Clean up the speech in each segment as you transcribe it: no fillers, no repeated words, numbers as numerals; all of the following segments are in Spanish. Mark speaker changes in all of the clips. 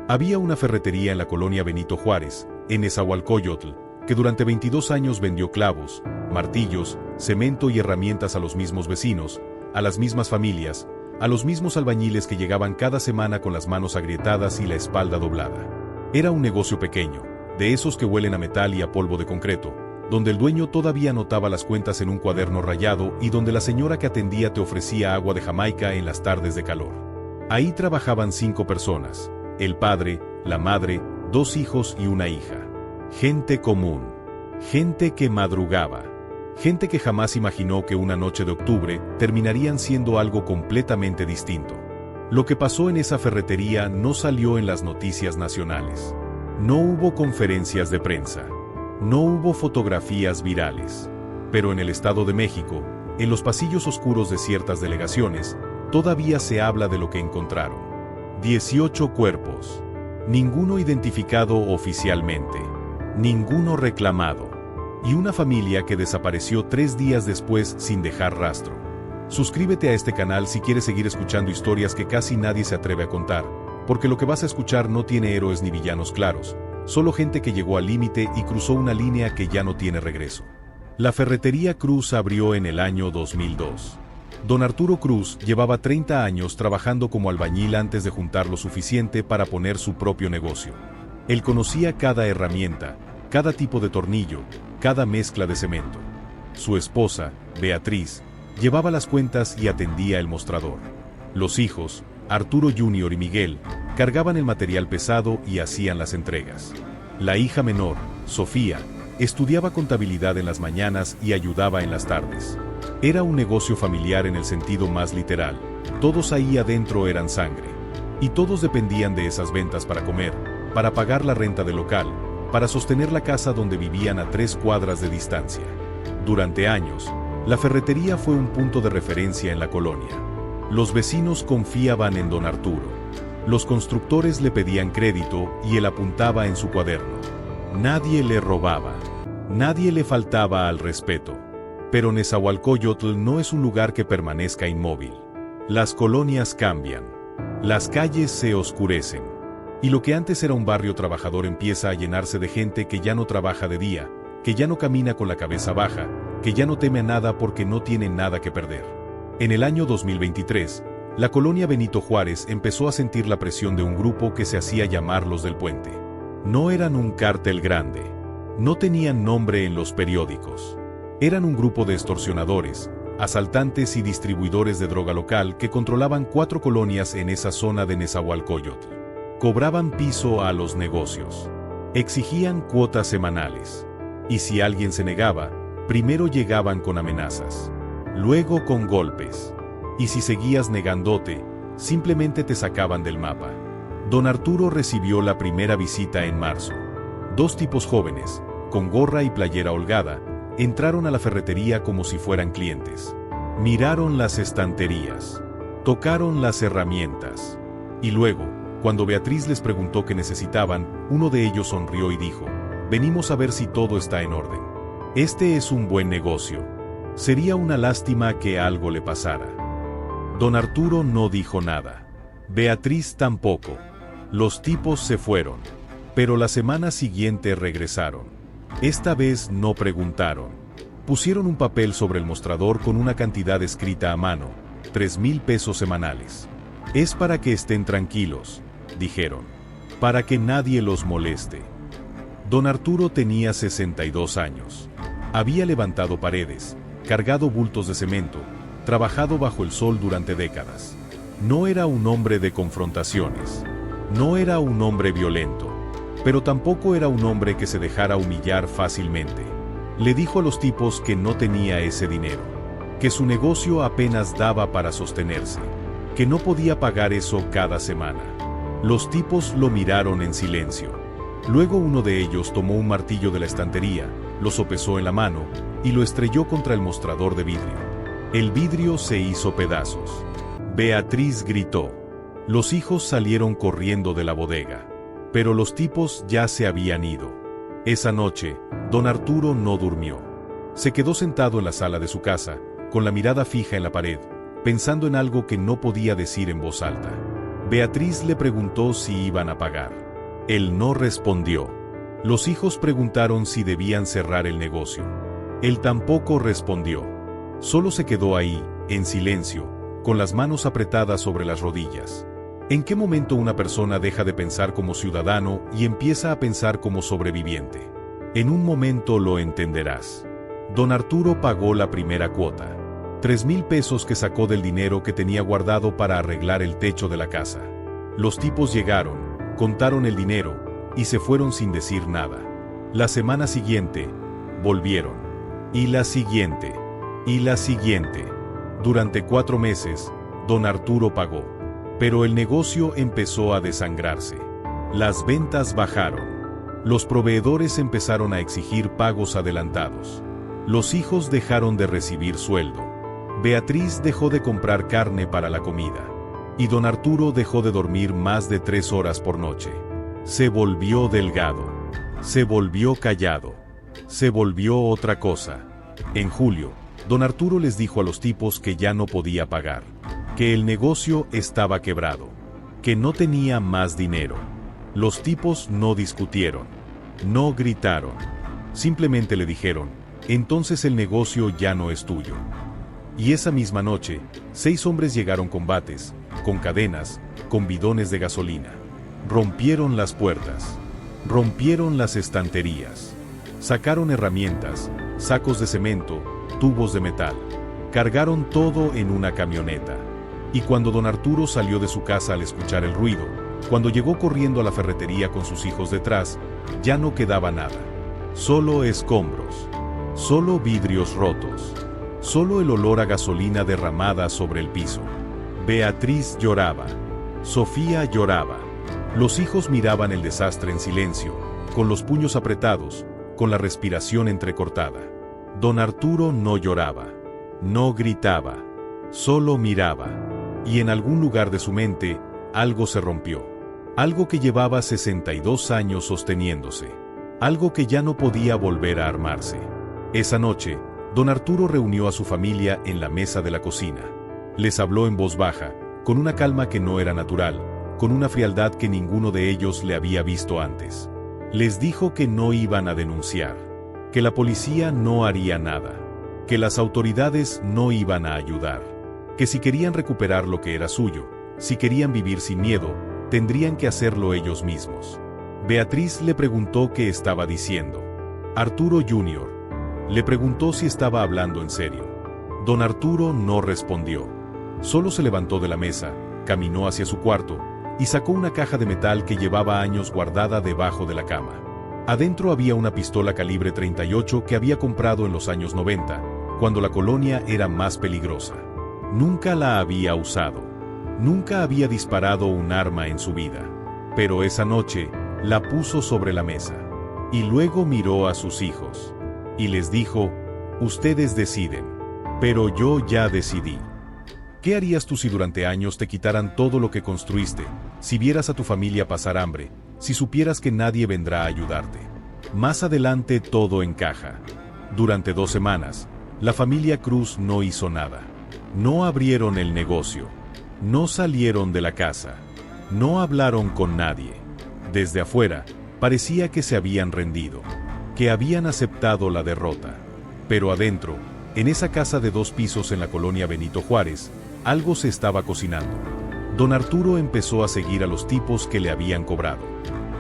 Speaker 1: Había una ferretería en la colonia Benito Juárez, en Nezahualcóyotl, que durante 22 años vendió clavos, martillos, cemento y herramientas a los mismos vecinos, a las mismas familias, a los mismos albañiles que llegaban cada semana con las manos agrietadas y la espalda doblada. Era un negocio pequeño, de esos que huelen a metal y a polvo de concreto, donde el dueño todavía anotaba las cuentas en un cuaderno rayado y donde la señora que atendía te ofrecía agua de Jamaica en las tardes de calor. Ahí trabajaban 5 personas, el padre, la madre, 2 hijos y una hija. Gente común, gente que madrugaba, gente que jamás imaginó que una noche de octubre terminarían siendo algo completamente distinto. Lo que pasó en esa ferretería no salió en las noticias nacionales. No hubo conferencias de prensa. No hubo fotografías virales. Pero en el Estado de México, en los pasillos oscuros de ciertas delegaciones, todavía se habla de lo que encontraron. 18 cuerpos. Ninguno identificado oficialmente. Ninguno reclamado. Y una familia que desapareció 3 días después sin dejar rastro. Suscríbete a este canal si quieres seguir escuchando historias que casi nadie se atreve a contar, porque lo que vas a escuchar no tiene héroes ni villanos claros, solo gente que llegó al límite y cruzó una línea que ya no tiene regreso. La ferretería Cruz abrió en el año 2002. Don Arturo Cruz llevaba 30 años trabajando como albañil antes de juntar lo suficiente para poner su propio negocio. Él conocía cada herramienta, cada tipo de tornillo, cada mezcla de cemento. Su esposa, Beatriz, llevaba las cuentas y atendía el mostrador. Los hijos, Arturo Jr. y Miguel, cargaban el material pesado y hacían las entregas. La hija menor, Sofía, estudiaba contabilidad en las mañanas y ayudaba en las tardes. Era un negocio familiar en el sentido más literal. Todos ahí adentro eran sangre. Y todos dependían de esas ventas para comer, para pagar la renta del local, para sostener la casa donde vivían a 3 cuadras de distancia. Durante años, la ferretería fue un punto de referencia en la colonia. Los vecinos confiaban en don Arturo. Los constructores le pedían crédito y él apuntaba en su cuaderno. Nadie le robaba. Nadie le faltaba al respeto. Pero Nezahualcóyotl no es un lugar que permanezca inmóvil. Las colonias cambian. Las calles se oscurecen. Y lo que antes era un barrio trabajador empieza a llenarse de gente que ya no trabaja de día, que ya no camina con la cabeza baja, que ya no teme a nada porque no tiene nada que perder. En el año 2023, la colonia Benito Juárez empezó a sentir la presión de un grupo que se hacía llamar Los del Puente. No eran un cártel grande. No tenían nombre en los periódicos. Eran un grupo de extorsionadores, asaltantes y distribuidores de droga local que controlaban 4 colonias en esa zona de Nezahualcóyotl. Cobraban piso a los negocios. Exigían cuotas semanales. Y si alguien se negaba, primero llegaban con amenazas. Luego con golpes. Y si seguías negándote, simplemente te sacaban del mapa. Don Arturo recibió la primera visita en marzo. 2 tipos jóvenes, con gorra y playera holgada, entraron a la ferretería como si fueran clientes. Miraron las estanterías. Tocaron las herramientas. Y luego, cuando Beatriz les preguntó qué necesitaban, uno de ellos sonrió y dijo: «Venimos a ver si todo está en orden. Este es un buen negocio. Sería una lástima que algo le pasara». Don Arturo no dijo nada. Beatriz tampoco. Los tipos se fueron. Pero la semana siguiente regresaron. Esta vez no preguntaron. Pusieron un papel sobre el mostrador con una cantidad escrita a mano: 3,000 pesos semanales. «Es para que estén tranquilos», dijeron. «Para que nadie los moleste». Don Arturo tenía 62 años. Había levantado paredes, cargado bultos de cemento, trabajado bajo el sol durante décadas. No era un hombre de confrontaciones. No era un hombre violento. Pero tampoco era un hombre que se dejara humillar fácilmente. Le dijo a los tipos que no tenía ese dinero, que su negocio apenas daba para sostenerse, que no podía pagar eso cada semana. Los tipos lo miraron en silencio. Luego uno de ellos tomó un martillo de la estantería, lo sopesó en la mano y lo estrelló contra el mostrador de vidrio. El vidrio se hizo pedazos. Beatriz gritó. Los hijos salieron corriendo de la bodega. Pero los tipos ya se habían ido. Esa noche, don Arturo no durmió. Se quedó sentado en la sala de su casa, con la mirada fija en la pared, pensando en algo que no podía decir en voz alta. Beatriz le preguntó si iban a pagar. Él no respondió. Los hijos preguntaron si debían cerrar el negocio. Él tampoco respondió. Solo se quedó ahí, en silencio, con las manos apretadas sobre las rodillas. ¿En qué momento una persona deja de pensar como ciudadano y empieza a pensar como sobreviviente? En un momento lo entenderás. Don Arturo pagó la primera cuota. 3,000 pesos que sacó del dinero que tenía guardado para arreglar el techo de la casa. Los tipos llegaron, contaron el dinero, y se fueron sin decir nada. La semana siguiente, volvieron. Y la siguiente. Y la siguiente. Durante 4 meses, don Arturo pagó. Pero el negocio empezó a desangrarse. Las ventas bajaron. Los proveedores empezaron a exigir pagos adelantados. Los hijos dejaron de recibir sueldo. Beatriz dejó de comprar carne para la comida. Y don Arturo dejó de dormir más de 3 horas por noche. Se volvió delgado. Se volvió callado. Se volvió otra cosa. En julio, don Arturo les dijo a los tipos que ya no podía pagar. Que el negocio estaba quebrado. Que no tenía más dinero. Los tipos no discutieron. No gritaron. Simplemente le dijeron: entonces el negocio ya no es tuyo. Y esa misma noche, 6 hombres llegaron con bates, con cadenas, con bidones de gasolina. Rompieron las puertas. Rompieron las estanterías. Sacaron herramientas, sacos de cemento, tubos de metal. Cargaron todo en una camioneta. Y cuando don Arturo salió de su casa al escuchar el ruido, cuando llegó corriendo a la ferretería con sus hijos detrás, ya no quedaba nada. Solo escombros. Solo vidrios rotos. Solo el olor a gasolina derramada sobre el piso. Beatriz lloraba. Sofía lloraba. Los hijos miraban el desastre en silencio, con los puños apretados, con la respiración entrecortada. Don Arturo no lloraba. No gritaba. Solo miraba. Y en algún lugar de su mente, algo se rompió. Algo que llevaba 62 años sosteniéndose. Algo que ya no podía volver a armarse. Esa noche, don Arturo reunió a su familia en la mesa de la cocina. Les habló en voz baja, con una calma que no era natural, con una frialdad que ninguno de ellos le había visto antes. Les dijo que no iban a denunciar, que la policía no haría nada, que las autoridades no iban a ayudar, que si querían recuperar lo que era suyo, si querían vivir sin miedo, tendrían que hacerlo ellos mismos. Beatriz le preguntó qué estaba diciendo. Arturo Jr. le preguntó si estaba hablando en serio. Don Arturo no respondió. Solo se levantó de la mesa, caminó hacia su cuarto, y sacó una caja de metal que llevaba años guardada debajo de la cama. Adentro había una pistola calibre 38 que había comprado en los años 90, cuando la colonia era más peligrosa. Nunca la había usado. Nunca había disparado un arma en su vida. Pero esa noche, la puso sobre la mesa. Y luego miró a sus hijos. Y les dijo: ustedes deciden. Pero yo ya decidí. ¿Qué harías tú si durante años te quitaran todo lo que construiste, si vieras a tu familia pasar hambre, si supieras que nadie vendrá a ayudarte? Más adelante todo encaja. Durante 2 semanas, la familia Cruz no hizo nada. No abrieron el negocio. No salieron de la casa. No hablaron con nadie. Desde afuera, parecía que se habían rendido, que habían aceptado la derrota. Pero adentro, en esa casa de 2 pisos en la colonia Benito Juárez, algo se estaba cocinando. Don Arturo empezó a seguir a los tipos que le habían cobrado.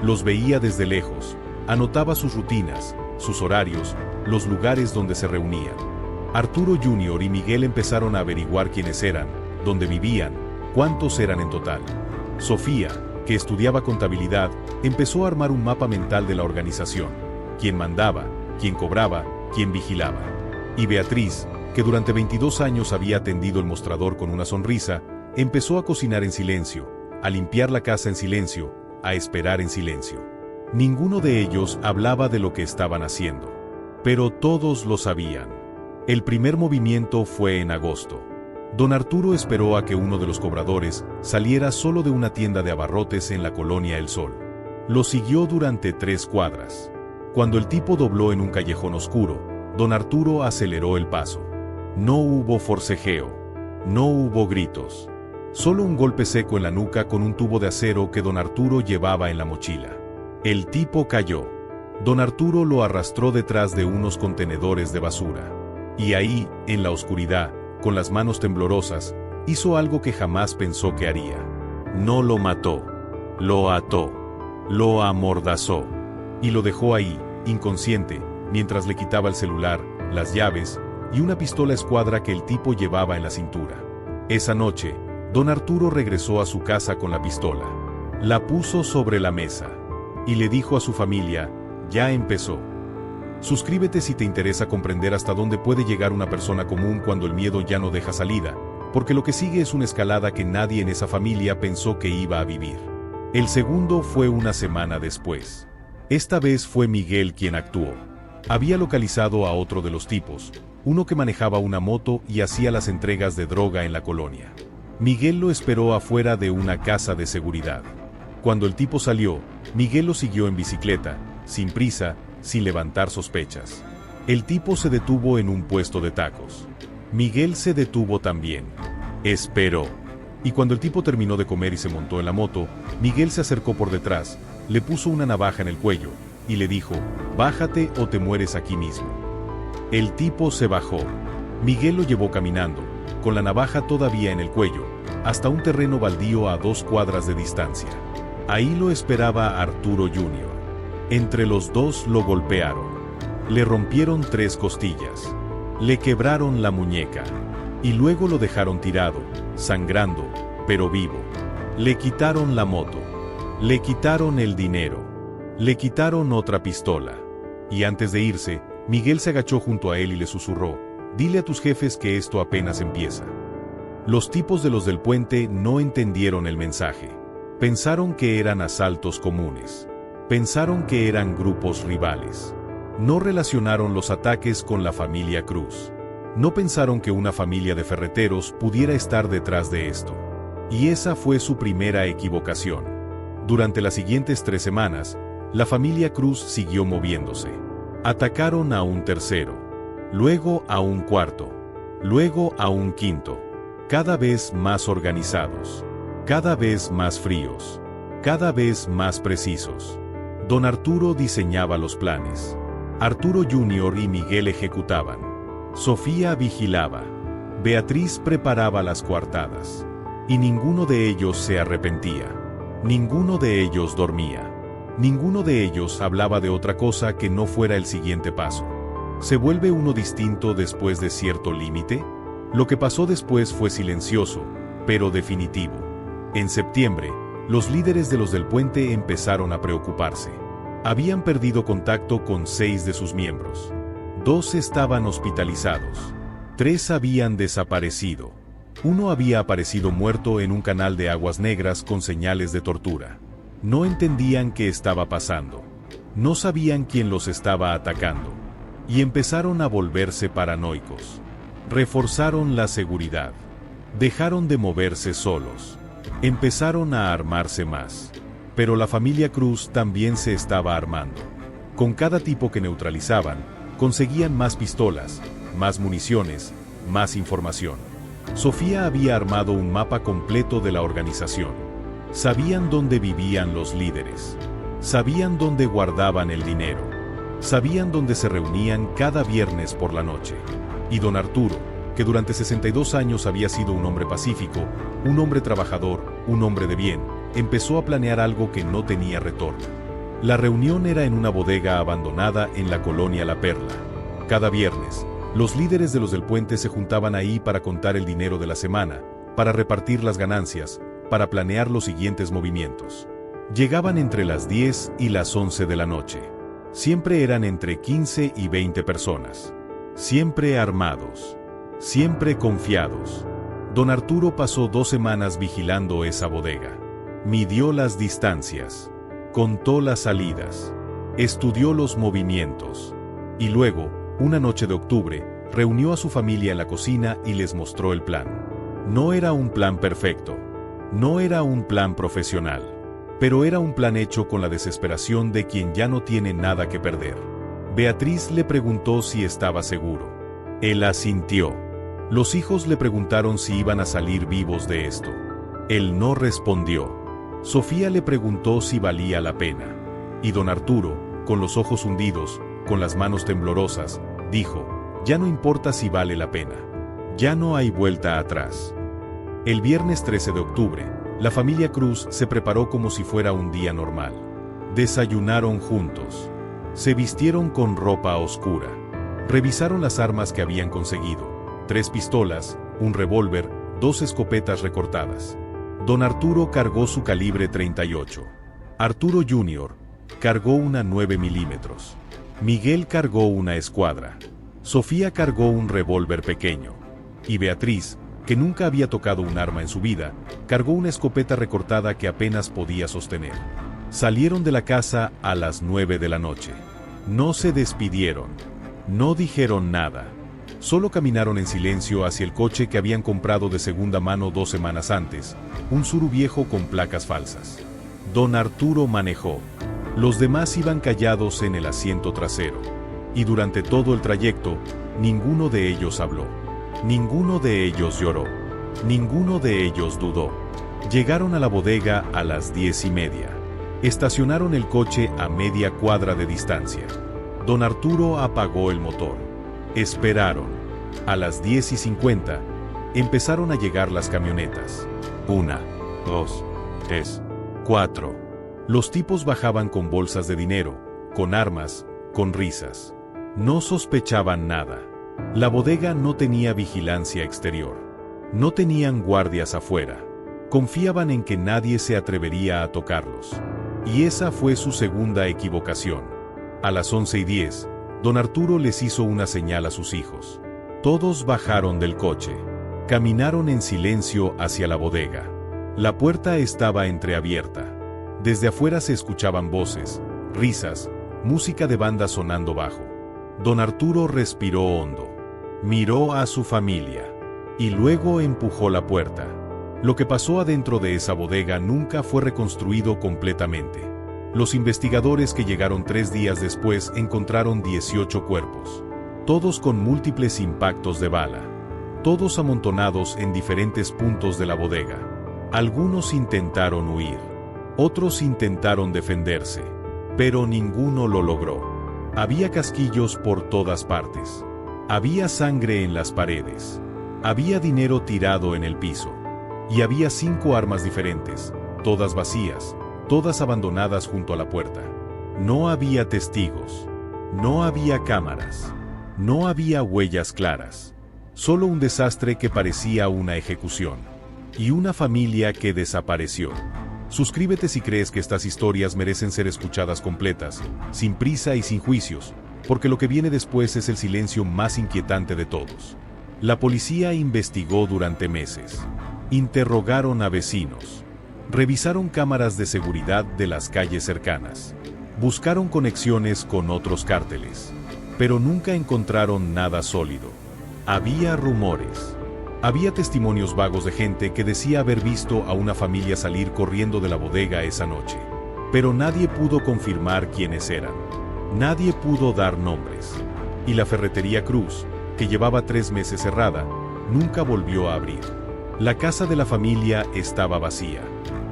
Speaker 1: Los veía desde lejos, anotaba sus rutinas, sus horarios, los lugares donde se reunían. Arturo Jr. y Miguel empezaron a averiguar quiénes eran, dónde vivían, cuántos eran en total. Sofía, que estudiaba contabilidad, empezó a armar un mapa mental de la organización: quién mandaba, quién cobraba, quién vigilaba. Y Beatriz, que durante 22 años había atendido el mostrador con una sonrisa, empezó a cocinar en silencio, a limpiar la casa en silencio, a esperar en silencio. Ninguno de ellos hablaba de lo que estaban haciendo. Pero todos lo sabían. El primer movimiento fue en agosto. Don Arturo esperó a que uno de los cobradores saliera solo de una tienda de abarrotes en la colonia El Sol. Lo siguió durante 3 cuadras. Cuando el tipo dobló en un callejón oscuro, don Arturo aceleró el paso. No hubo forcejeo. No hubo gritos. Solo un golpe seco en la nuca con un tubo de acero que don Arturo llevaba en la mochila. El tipo cayó. Don Arturo lo arrastró detrás de unos contenedores de basura. Y ahí, en la oscuridad, con las manos temblorosas, hizo algo que jamás pensó que haría. No lo mató. Lo ató. Lo amordazó. Y lo dejó ahí, inconsciente, mientras le quitaba el celular, las llaves y una pistola escuadra que el tipo llevaba en la cintura. Esa noche, don Arturo regresó a su casa con la pistola. La puso sobre la mesa. Y le dijo a su familia: ya empezó. Suscríbete si te interesa comprender hasta dónde puede llegar una persona común cuando el miedo ya no deja salida, porque lo que sigue es una escalada que nadie en esa familia pensó que iba a vivir. El segundo fue una semana después. Esta vez fue Miguel quien actuó. Había localizado a otro de los tipos, uno que manejaba una moto y hacía las entregas de droga en la colonia. Miguel lo esperó afuera de una casa de seguridad. Cuando el tipo salió, Miguel lo siguió en bicicleta, sin prisa, sin levantar sospechas. El tipo se detuvo en un puesto de tacos. Miguel se detuvo también. Esperó. Y cuando el tipo terminó de comer y se montó en la moto, Miguel se acercó por detrás, le puso una navaja en el cuello, y le dijo: bájate o te mueres aquí mismo. El tipo se bajó. Miguel lo llevó caminando, con la navaja todavía en el cuello, hasta un terreno baldío a 2 cuadras de distancia. Ahí lo esperaba Arturo Jr. Entre los dos lo golpearon. Le rompieron 3 costillas. Le quebraron la muñeca. Y luego lo dejaron tirado, sangrando, pero vivo. Le quitaron la moto. Le quitaron el dinero. Le quitaron otra pistola. Y antes de irse, Miguel se agachó junto a él y le susurró: dile a tus jefes que esto apenas empieza. Los tipos de los del puente no entendieron el mensaje. Pensaron que eran asaltos comunes. Pensaron que eran grupos rivales. No relacionaron los ataques con la familia Cruz. No pensaron que una familia de ferreteros pudiera estar detrás de esto. Y esa fue su primera equivocación. Durante las siguientes 3 semanas, la familia Cruz siguió moviéndose. Atacaron a un tercero, luego a un cuarto, luego a un quinto, cada vez más organizados, cada vez más fríos, cada vez más precisos. Don Arturo diseñaba los planes. Arturo Jr. y Miguel ejecutaban. Sofía vigilaba. Beatriz preparaba las coartadas. Y ninguno de ellos se arrepentía. Ninguno de ellos dormía. Ninguno de ellos hablaba de otra cosa que no fuera el siguiente paso. ¿Se vuelve uno distinto después de cierto límite? Lo que pasó después fue silencioso, pero definitivo. En septiembre, los líderes de los del puente empezaron a preocuparse. Habían perdido contacto con 6 de sus miembros. 2 estaban hospitalizados. 3 habían desaparecido. 1 había aparecido muerto en un canal de aguas negras con señales de tortura. No entendían qué estaba pasando. No sabían quién los estaba atacando. Y empezaron a volverse paranoicos. Reforzaron la seguridad. Dejaron de moverse solos. Empezaron a armarse más. Pero la familia Cruz también se estaba armando. Con cada tipo que neutralizaban, conseguían más pistolas, más municiones, más información. Sofía había armado un mapa completo de la organización. Sabían dónde vivían los líderes. Sabían dónde guardaban el dinero. Sabían dónde se reunían cada viernes por la noche. Y don Arturo, que durante 62 años había sido un hombre pacífico, un hombre trabajador, un hombre de bien, empezó a planear algo que no tenía retorno. La reunión era en una bodega abandonada en la colonia La Perla. Cada viernes, los líderes de los del puente se juntaban ahí para contar el dinero de la semana, para repartir las ganancias, para planear los siguientes movimientos. Llegaban entre las 10 y las 11 de la noche. Siempre eran entre 15 y 20 personas. Siempre armados. Siempre confiados. Don Arturo pasó 2 semanas vigilando esa bodega. Midió las distancias. Contó las salidas. Estudió los movimientos. Y luego, una noche de octubre, reunió a su familia en la cocina y les mostró el plan. No era un plan perfecto. No era un plan profesional. Pero era un plan hecho con la desesperación de quien ya no tiene nada que perder. Beatriz le preguntó si estaba seguro. Él asintió. Los hijos le preguntaron si iban a salir vivos de esto. Él no respondió. Sofía le preguntó si valía la pena. Y don Arturo, con los ojos hundidos, con las manos temblorosas, dijo: ya no importa si vale la pena. Ya no hay vuelta atrás. El viernes 13 de octubre, la familia Cruz se preparó como si fuera un día normal. Desayunaron juntos. Se vistieron con ropa oscura. Revisaron las armas que habían conseguido: 3 pistolas, un revólver, 2 escopetas recortadas. Don Arturo cargó su calibre 38. Arturo Jr. cargó una 9 milímetros. Miguel cargó una escuadra. Sofía cargó un revólver pequeño. Y Beatriz, que nunca había tocado un arma en su vida, cargó una escopeta recortada que apenas podía sostener. Salieron de la casa a las 9 de la noche. No se despidieron. No dijeron nada. Solo caminaron en silencio hacia el coche que habían comprado de segunda mano 2 semanas antes, un Suru viejo con placas falsas. Don Arturo manejó. Los demás iban callados en el asiento trasero. Y durante todo el trayecto, ninguno de ellos habló. Ninguno de ellos lloró. Ninguno de ellos dudó. Llegaron a la bodega a las 10:30. Estacionaron el coche a media cuadra de distancia. Don Arturo apagó el motor. Esperaron. A las 10:50, empezaron a llegar las camionetas. 1, 2, 3, 4. Los tipos bajaban con bolsas de dinero, con armas, con risas. No sospechaban nada. La bodega no tenía vigilancia exterior. No tenían guardias afuera. Confiaban en que nadie se atrevería a tocarlos. Y esa fue su segunda equivocación. A las 11:10, don Arturo les hizo una señal a sus hijos. Todos bajaron del coche. Caminaron en silencio hacia la bodega. La puerta estaba entreabierta. Desde afuera se escuchaban voces, risas, música de banda sonando bajo. Don Arturo respiró hondo. Miró a su familia. Y luego empujó la puerta. Lo que pasó adentro de esa bodega nunca fue reconstruido completamente. Los investigadores que llegaron 3 días después encontraron 18 cuerpos. Todos con múltiples impactos de bala. Todos amontonados en diferentes puntos de la bodega. Algunos intentaron huir. Otros intentaron defenderse. Pero ninguno lo logró. Había casquillos por todas partes. Había sangre en las paredes. Había dinero tirado en el piso. Y había 5 armas diferentes, todas vacías, todas abandonadas junto a la puerta. No había testigos. No había cámaras. No había huellas claras. Solo un desastre que parecía una ejecución. Y una familia que desapareció. Suscríbete si crees que estas historias merecen ser escuchadas completas, sin prisa y sin juicios, porque lo que viene después es el silencio más inquietante de todos. La policía investigó durante meses. Interrogaron a vecinos. Revisaron cámaras de seguridad de las calles cercanas. Buscaron conexiones con otros cárteles. Pero nunca encontraron nada sólido. Había rumores. Había testimonios vagos de gente que decía haber visto a una familia salir corriendo de la bodega esa noche. Pero nadie pudo confirmar quiénes eran. Nadie pudo dar nombres. Y la ferretería Cruz, que llevaba 3 meses cerrada, nunca volvió a abrir. La casa de la familia estaba vacía.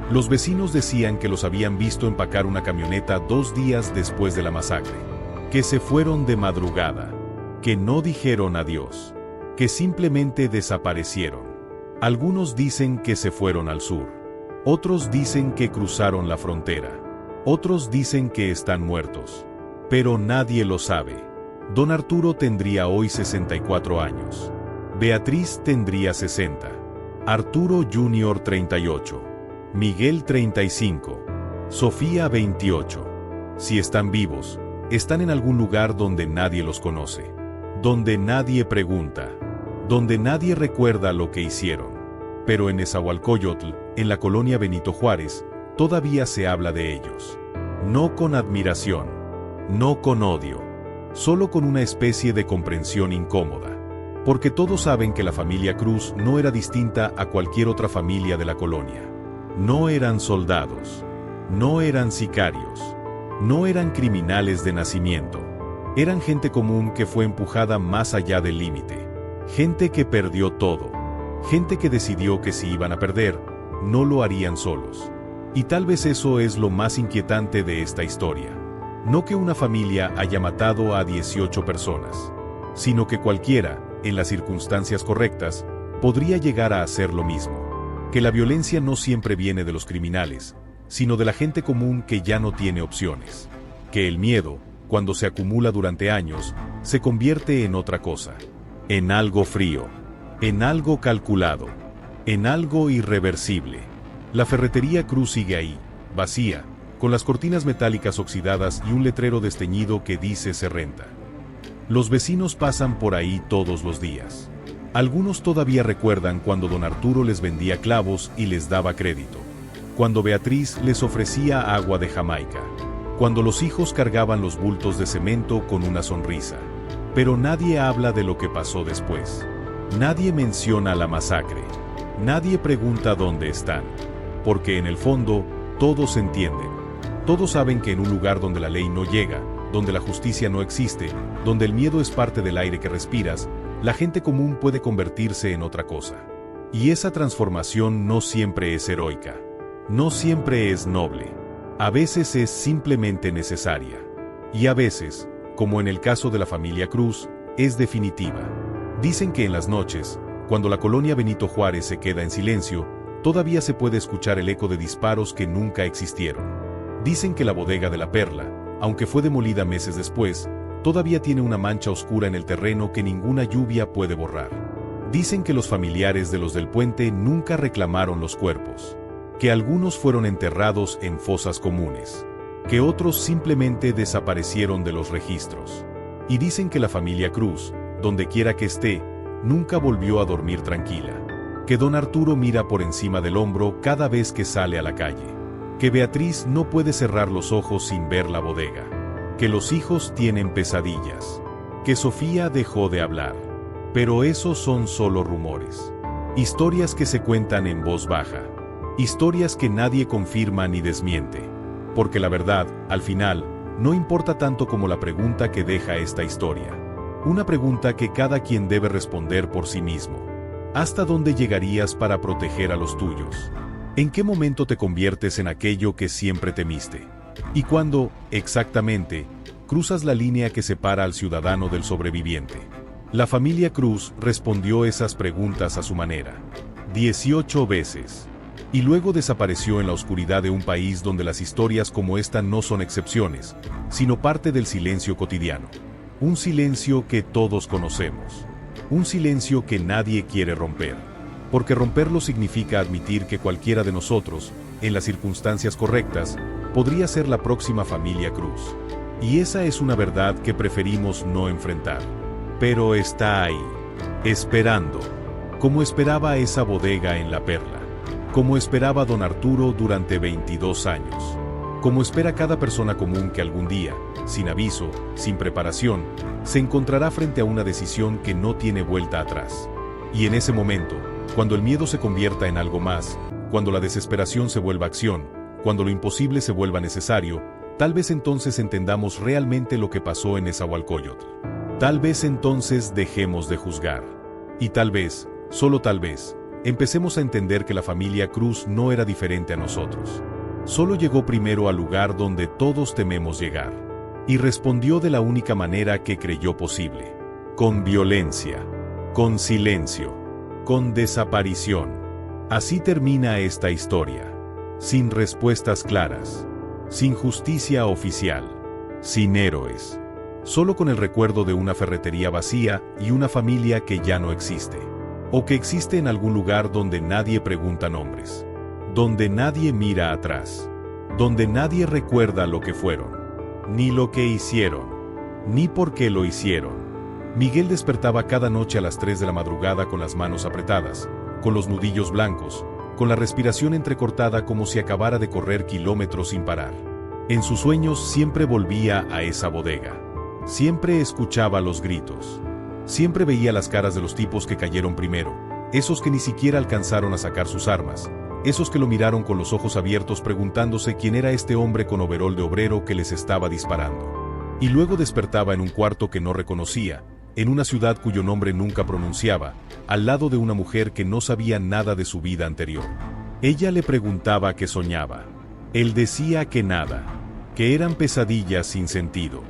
Speaker 1: Los vecinos decían que los habían visto empacar una camioneta 2 días después de la masacre. Que se fueron de madrugada. Que no dijeron adiós. Que simplemente desaparecieron. Algunos dicen que se fueron al sur. Otros dicen que cruzaron la frontera. Otros dicen que están muertos. Pero nadie lo sabe. Don Arturo tendría hoy 64 años. Beatriz tendría 60. Arturo Jr. 38. Miguel 35. Sofía 28. Si están vivos, están en algún lugar donde nadie los conoce. Donde nadie pregunta. Donde nadie recuerda lo que hicieron. Pero en Nezahualcóyotl, en la colonia Benito Juárez, todavía se habla de ellos. No con admiración. No con odio. Solo con una especie de comprensión incómoda. Porque todos saben que la familia Cruz no era distinta a cualquier otra familia de la colonia. No eran soldados. No eran sicarios. No eran criminales de nacimiento. Eran gente común que fue empujada más allá del límite. Gente que perdió todo. Gente que decidió que si iban a perder, no lo harían solos. Y tal vez eso es lo más inquietante de esta historia. No que una familia haya matado a 18 personas, sino que cualquiera, en las circunstancias correctas, podría llegar a hacer lo mismo. Que la violencia no siempre viene de los criminales, sino de la gente común que ya no tiene opciones. Que el miedo, cuando se acumula durante años, se convierte en otra cosa. En algo frío, en algo calculado, en algo irreversible. La ferretería Cruz sigue ahí, vacía, con las cortinas metálicas oxidadas y un letrero desteñido que dice se renta. Los vecinos pasan por ahí todos los días. Algunos todavía recuerdan cuando don Arturo les vendía clavos y les daba crédito. Cuando Beatriz les ofrecía agua de Jamaica. Cuando los hijos cargaban los bultos de cemento con una sonrisa. Pero nadie habla de lo que pasó después. Nadie menciona la masacre. Nadie pregunta dónde están. Porque en el fondo, todos entienden. Todos saben que en un lugar donde la ley no llega, donde la justicia no existe, donde el miedo es parte del aire que respiras, la gente común puede convertirse en otra cosa. Y esa transformación no siempre es heroica. No siempre es noble. A veces es simplemente necesaria. Y a veces, como en el caso de la familia Cruz, es definitiva. Dicen que en las noches, cuando la colonia Benito Juárez se queda en silencio, todavía se puede escuchar el eco de disparos que nunca existieron. Dicen que la bodega de la Perla, aunque fue demolida meses después, todavía tiene una mancha oscura en el terreno que ninguna lluvia puede borrar. Dicen que los familiares de los del puente nunca reclamaron los cuerpos, que algunos fueron enterrados en fosas comunes, que otros simplemente desaparecieron de los registros. Y dicen que la familia Cruz, donde quiera que esté, nunca volvió a dormir tranquila, que don Arturo mira por encima del hombro cada vez que sale a la calle, que Beatriz no puede cerrar los ojos sin ver la bodega, que los hijos tienen pesadillas, que Sofía dejó de hablar. Pero esos son solo rumores. Historias que se cuentan en voz baja. Historias que nadie confirma ni desmiente. Porque la verdad, al final, no importa tanto como la pregunta que deja esta historia. Una pregunta que cada quien debe responder por sí mismo. ¿Hasta dónde llegarías para proteger a los tuyos? ¿En qué momento te conviertes en aquello que siempre temiste? ¿Y cuándo, exactamente, cruzas la línea que separa al ciudadano del sobreviviente? La familia Cruz respondió esas preguntas a su manera. 18 veces. Y luego desapareció en la oscuridad de un país donde las historias como esta no son excepciones, sino parte del silencio cotidiano. Un silencio que todos conocemos. Un silencio que nadie quiere romper. Porque romperlo significa admitir que cualquiera de nosotros, en las circunstancias correctas, podría ser la próxima familia Cruz. Y esa es una verdad que preferimos no enfrentar. Pero está ahí, esperando, como esperaba esa bodega en La Perla, como esperaba don Arturo durante 22 años, como espera cada persona común que algún día, sin aviso, sin preparación, se encontrará frente a una decisión que no tiene vuelta atrás. Y en ese momento, cuando el miedo se convierta en algo más, cuando la desesperación se vuelva acción, cuando lo imposible se vuelva necesario, tal vez entonces entendamos realmente lo que pasó en Nezahualcóyotl. Tal vez entonces dejemos de juzgar. Y tal vez, solo tal vez, empecemos a entender que la familia Cruz no era diferente a nosotros. Solo llegó primero al lugar donde todos tememos llegar. Y respondió de la única manera que creyó posible. Con violencia. Con silencio. Con desaparición. Así termina esta historia. Sin respuestas claras. Sin justicia oficial. Sin héroes. Solo con el recuerdo de una ferretería vacía y una familia que ya no existe. O que existe en algún lugar donde nadie pregunta nombres. Donde nadie mira atrás. Donde nadie recuerda lo que fueron. Ni lo que hicieron. Ni por qué lo hicieron. Miguel despertaba cada noche a las 3 de la madrugada con las manos apretadas, con los nudillos blancos, con la respiración entrecortada como si acabara de correr kilómetros sin parar. En sus sueños siempre volvía a esa bodega. Siempre escuchaba los gritos. Siempre veía las caras de los tipos que cayeron primero, esos que ni siquiera alcanzaron a sacar sus armas, esos que lo miraron con los ojos abiertos preguntándose quién era este hombre con overol de obrero que les estaba disparando. Y luego despertaba en un cuarto que no reconocía, en una ciudad cuyo nombre nunca pronunciaba, al lado de una mujer que no sabía nada de su vida anterior. Ella le preguntaba qué soñaba. Él decía que nada, que eran pesadillas sin sentido.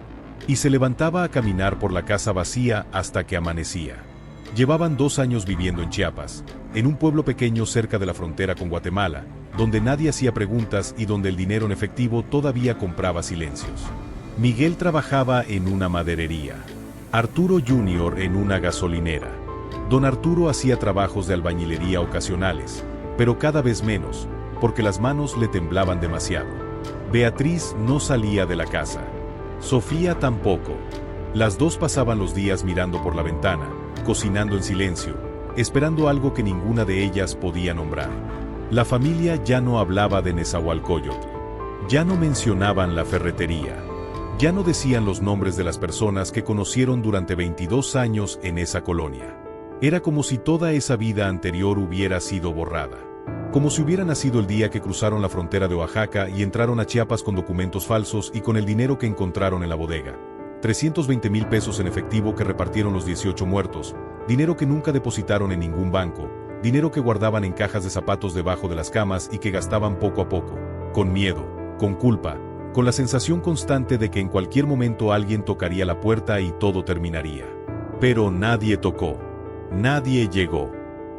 Speaker 1: Y se levantaba a caminar por la casa vacía hasta que amanecía. Llevaban 2 años viviendo en Chiapas, en un pueblo pequeño cerca de la frontera con Guatemala, donde nadie hacía preguntas y donde el dinero en efectivo todavía compraba silencios. Miguel trabajaba en una maderería. Arturo Jr. en una gasolinera. Don Arturo hacía trabajos de albañilería ocasionales, pero cada vez menos, porque las manos le temblaban demasiado. Beatriz no salía de la casa. Sofía tampoco. Las dos pasaban los días mirando por la ventana, cocinando en silencio, esperando algo que ninguna de ellas podía nombrar. La familia ya no hablaba de Nezahualcóyotl. Ya no mencionaban la ferretería. Ya no decían los nombres de las personas que conocieron durante 22 años en esa colonia. Era como si toda esa vida anterior hubiera sido borrada. Como si hubiera nacido el día que cruzaron la frontera de Oaxaca y entraron a Chiapas con documentos falsos y con el dinero que encontraron en la bodega. 320,000 pesos en efectivo que repartieron los 18 muertos, dinero que nunca depositaron en ningún banco, dinero que guardaban en cajas de zapatos debajo de las camas y que gastaban poco a poco, con miedo, con culpa, con la sensación constante de que en cualquier momento alguien tocaría la puerta y todo terminaría. Pero nadie tocó. Nadie llegó.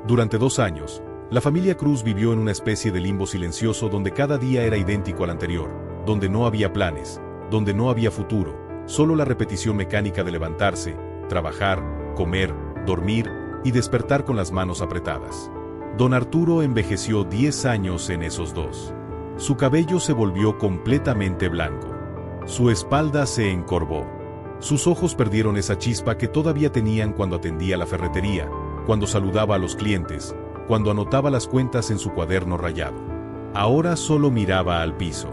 Speaker 1: Durante 2 años, la familia Cruz vivió en una especie de limbo silencioso donde cada día era idéntico al anterior, donde no había planes, donde no había futuro, solo la repetición mecánica de levantarse, trabajar, comer, dormir y despertar con las manos apretadas. Don Arturo envejeció 10 años en esos 2. Su cabello se volvió completamente blanco. Su espalda se encorvó. Sus ojos perdieron esa chispa que todavía tenían cuando atendía la ferretería, cuando saludaba a los clientes, cuando anotaba las cuentas en su cuaderno rayado. Ahora solo miraba al piso.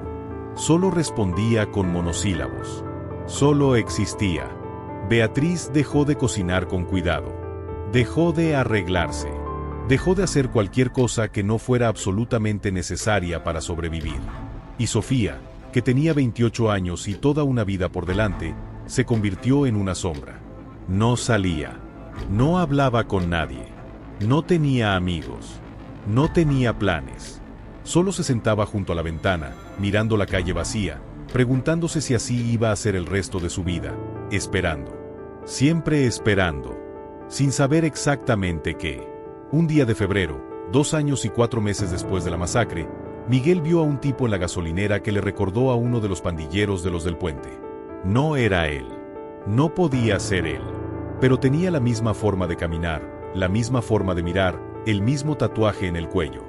Speaker 1: Solo respondía con monosílabos. Solo existía. Beatriz dejó de cocinar con cuidado. Dejó de arreglarse. Dejó de hacer cualquier cosa que no fuera absolutamente necesaria para sobrevivir. Y Sofía, que tenía 28 años y toda una vida por delante, se convirtió en una sombra. No salía. No hablaba con nadie. No tenía amigos. No tenía planes. Solo se sentaba junto a la ventana, mirando la calle vacía, preguntándose si así iba a ser el resto de su vida, esperando. Siempre esperando. Sin saber exactamente qué. Un día de febrero, 2 años y 4 meses después de la masacre, Miguel vio a un tipo en la gasolinera que le recordó a uno de los pandilleros de los del puente. No era él. No podía ser él. Pero tenía la misma forma de caminar, la misma forma de mirar, el mismo tatuaje en el cuello.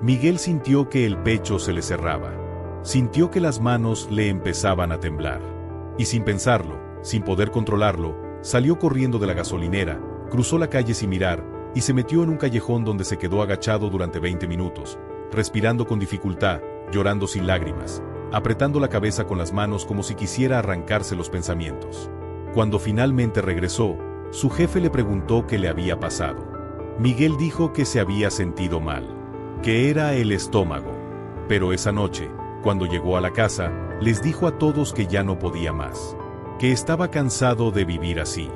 Speaker 1: Miguel sintió que el pecho se le cerraba. Sintió que las manos le empezaban a temblar. Y sin pensarlo, sin poder controlarlo, salió corriendo de la gasolinera, cruzó la calle sin mirar, y se metió en un callejón donde se quedó agachado durante 20 minutos, respirando con dificultad, llorando sin lágrimas, apretando la cabeza con las manos como si quisiera arrancarse los pensamientos. Cuando finalmente regresó, su jefe le preguntó qué le había pasado. Miguel dijo que se había sentido mal, que era el estómago. Pero esa noche, cuando llegó a la casa, les dijo a todos que ya no podía más, que estaba cansado de vivir así,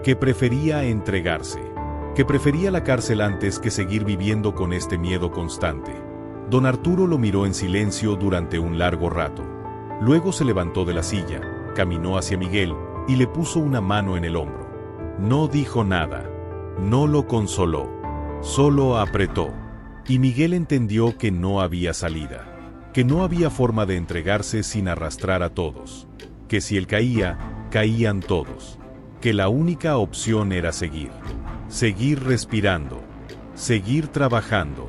Speaker 1: que prefería entregarse. Que prefería la cárcel antes que seguir viviendo con este miedo constante. Don Arturo lo miró en silencio durante un largo rato. Luego se levantó de la silla, caminó hacia Miguel y le puso una mano en el hombro. No dijo nada. No lo consoló. Solo apretó. Y Miguel entendió que no había salida. Que no había forma de entregarse sin arrastrar a todos. Que si él caía, caían todos. Que la única opción era seguir. Seguir respirando, seguir trabajando,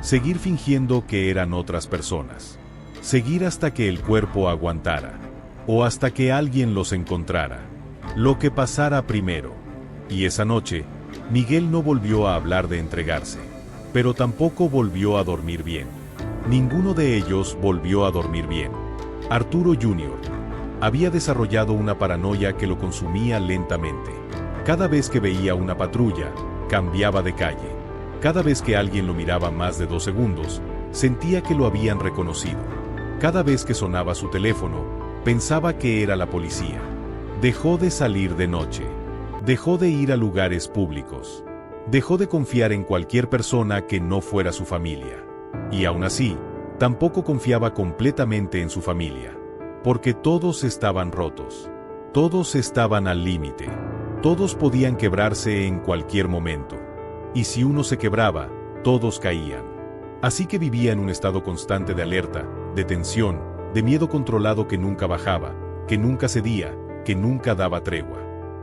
Speaker 1: seguir fingiendo que eran otras personas, seguir hasta que el cuerpo aguantara, o hasta que alguien los encontrara, lo que pasara primero. Y esa noche, Miguel no volvió a hablar de entregarse, pero tampoco volvió a dormir bien. Ninguno de ellos volvió a dormir bien. Arturo Jr. había desarrollado una paranoia que lo consumía lentamente. Cada vez que veía una patrulla, cambiaba de calle. Cada vez que alguien lo miraba más de 2 segundos, sentía que lo habían reconocido. Cada vez que sonaba su teléfono, pensaba que era la policía. Dejó de salir de noche. Dejó de ir a lugares públicos. Dejó de confiar en cualquier persona que no fuera su familia. Y aún así, tampoco confiaba completamente en su familia. Porque todos estaban rotos. Todos estaban al límite. Todos podían quebrarse en cualquier momento. Y si uno se quebraba, todos caían. Así que vivía en un estado constante de alerta, de tensión, de miedo controlado que nunca bajaba, que nunca cedía, que nunca daba tregua.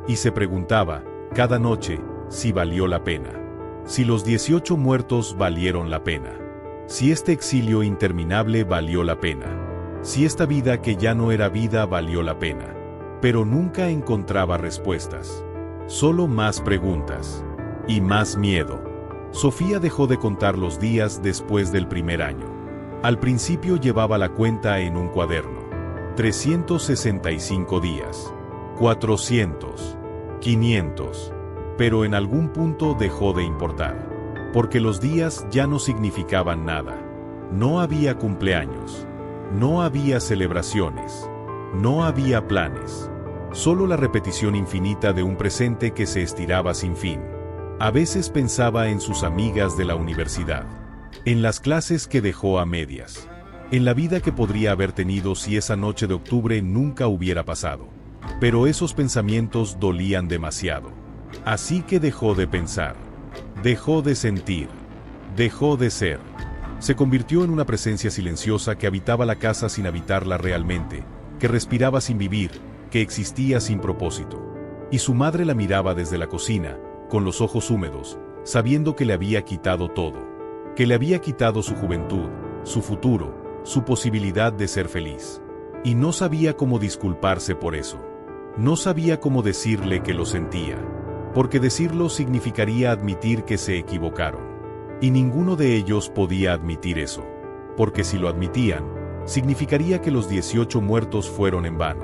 Speaker 1: Y se preguntaba, cada noche, si valió la pena. Si los 18 muertos valieron la pena. Si este exilio interminable valió la pena. Si esta vida que ya no era vida valió la pena. Pero nunca encontraba respuestas. Solo más preguntas. Y más miedo. Sofía dejó de contar los días después del primer año. Al principio llevaba la cuenta en un cuaderno. 365 días. 400. 500. Pero en algún punto dejó de importar. Porque los días ya no significaban nada. No había cumpleaños. No había celebraciones. No había planes. Solo la repetición infinita de un presente que se estiraba sin fin. A veces pensaba en sus amigas de la universidad. En las clases que dejó a medias. En la vida que podría haber tenido si esa noche de octubre nunca hubiera pasado. Pero esos pensamientos dolían demasiado. Así que dejó de pensar. Dejó de sentir. Dejó de ser. Se convirtió en una presencia silenciosa que habitaba la casa sin habitarla realmente, que respiraba sin vivir, que existía sin propósito. Y su madre la miraba desde la cocina, con los ojos húmedos, sabiendo que le había quitado todo. Que le había quitado su juventud, su futuro, su posibilidad de ser feliz. Y no sabía cómo disculparse por eso. No sabía cómo decirle que lo sentía. Porque decirlo significaría admitir que se equivocaron. Y ninguno de ellos podía admitir eso. Porque si lo admitían, significaría que los 18 muertos fueron en vano.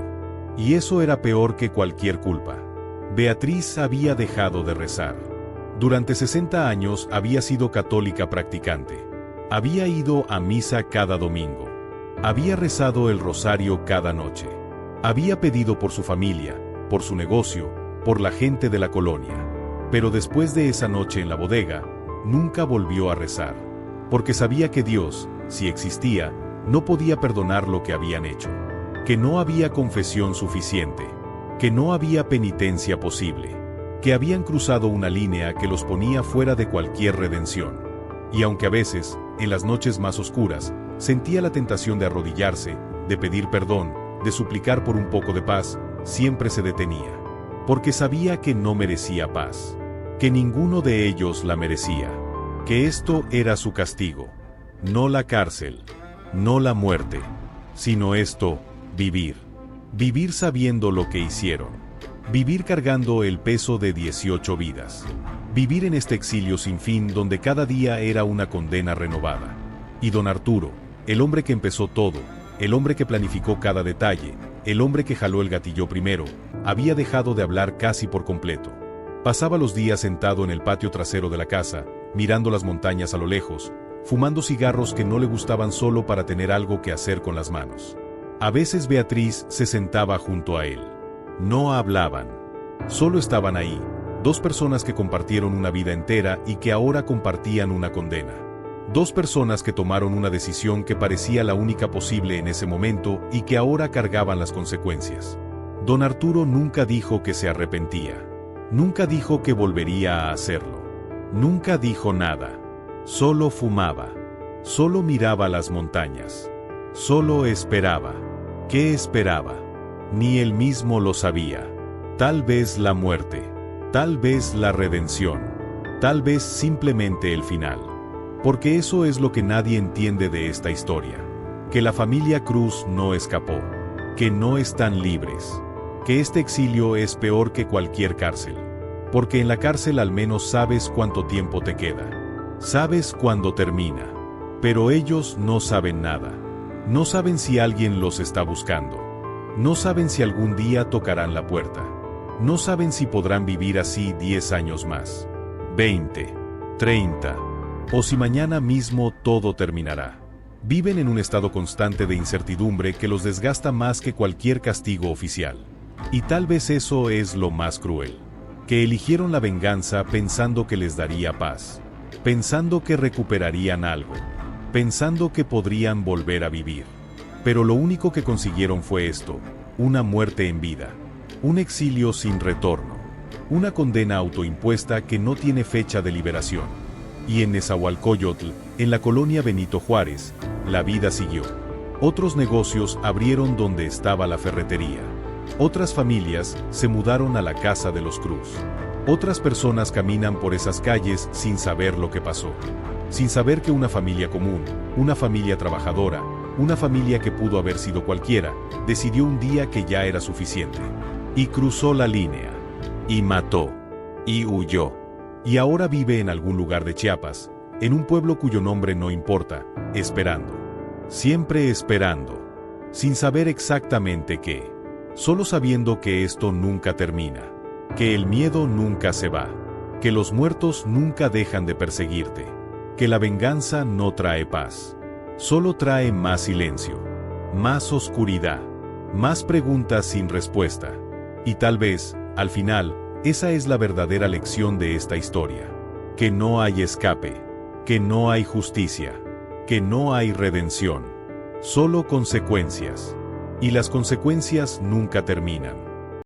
Speaker 1: Y eso era peor que cualquier culpa. Beatriz había dejado de rezar. Durante 60 años había sido católica practicante. Había ido a misa cada domingo. Había rezado el rosario cada noche. Había pedido por su familia, por su negocio, por la gente de la colonia. Pero después de esa noche en la bodega, nunca volvió a rezar. Porque sabía que Dios, si existía, no podía perdonar lo que habían hecho. Que no había confesión suficiente. Que no había penitencia posible. Que habían cruzado una línea que los ponía fuera de cualquier redención. Y aunque a veces, en las noches más oscuras, sentía la tentación de arrodillarse, de pedir perdón, de suplicar por un poco de paz, siempre se detenía. Porque sabía que no merecía paz. Que ninguno de ellos la merecía. Que esto era su castigo. No la cárcel. No la muerte. Sino esto, vivir. Vivir sabiendo lo que hicieron. Vivir cargando el peso de 18 vidas. Vivir en este exilio sin fin donde cada día era una condena renovada. Y don Arturo, el hombre que empezó todo, el hombre que planificó cada detalle, el hombre que jaló el gatillo primero, había dejado de hablar casi por completo. Pasaba los días sentado en el patio trasero de la casa, mirando las montañas a lo lejos, fumando cigarros que no le gustaban solo para tener algo que hacer con las manos. A veces Beatriz se sentaba junto a él. No hablaban. Solo estaban ahí, dos personas que compartieron una vida entera y que ahora compartían una condena. Dos personas que tomaron una decisión que parecía la única posible en ese momento y que ahora cargaban las consecuencias. Don Arturo nunca dijo que se arrepentía. Nunca dijo que volvería a hacerlo. Nunca dijo nada. Solo fumaba. Solo miraba las montañas. Solo esperaba. ¿Qué esperaba? Ni él mismo lo sabía. Tal vez la muerte. Tal vez la redención. Tal vez simplemente el final. Porque eso es lo que nadie entiende de esta historia. Que la familia Cruz no escapó. Que no están libres. Que este exilio es peor que cualquier cárcel. Porque en la cárcel al menos sabes cuánto tiempo te queda. Sabes cuándo termina. Pero ellos no saben nada. No saben si alguien los está buscando. No saben si algún día tocarán la puerta. No saben si podrán vivir así 10 años más. 20. 30. O si mañana mismo todo terminará. Viven en un estado constante de incertidumbre que los desgasta más que cualquier castigo oficial. Y tal vez eso es lo más cruel. Que eligieron la venganza pensando que les daría paz. Pensando que recuperarían algo. pensando que podrían volver a vivir. Pero lo único que consiguieron fue esto: una muerte en vida, un exilio sin retorno, una condena autoimpuesta que no tiene fecha de liberación. Y en Nezahualcóyotl, en la colonia Benito Juárez, la vida siguió. Otros negocios abrieron donde estaba la ferretería. Otras familias se mudaron a la casa de los Cruz. Otras personas caminan por esas calles sin saber lo que pasó. Sin saber que una familia común, una familia trabajadora, una familia que pudo haber sido cualquiera, decidió un día que ya era suficiente. Y cruzó la línea. Y mató. Y huyó. Y ahora vive en algún lugar de Chiapas, en un pueblo cuyo nombre no importa, esperando. Siempre esperando. Sin saber exactamente qué. Solo sabiendo que esto nunca termina. Que el miedo nunca se va. Que los muertos nunca dejan de perseguirte. Que la venganza no trae paz. Solo trae más silencio. Más oscuridad. Más preguntas sin respuesta. Y tal vez, al final, esa es la verdadera lección de esta historia. Que no hay escape. Que no hay justicia. Que no hay redención. Solo consecuencias. Y las consecuencias nunca terminan.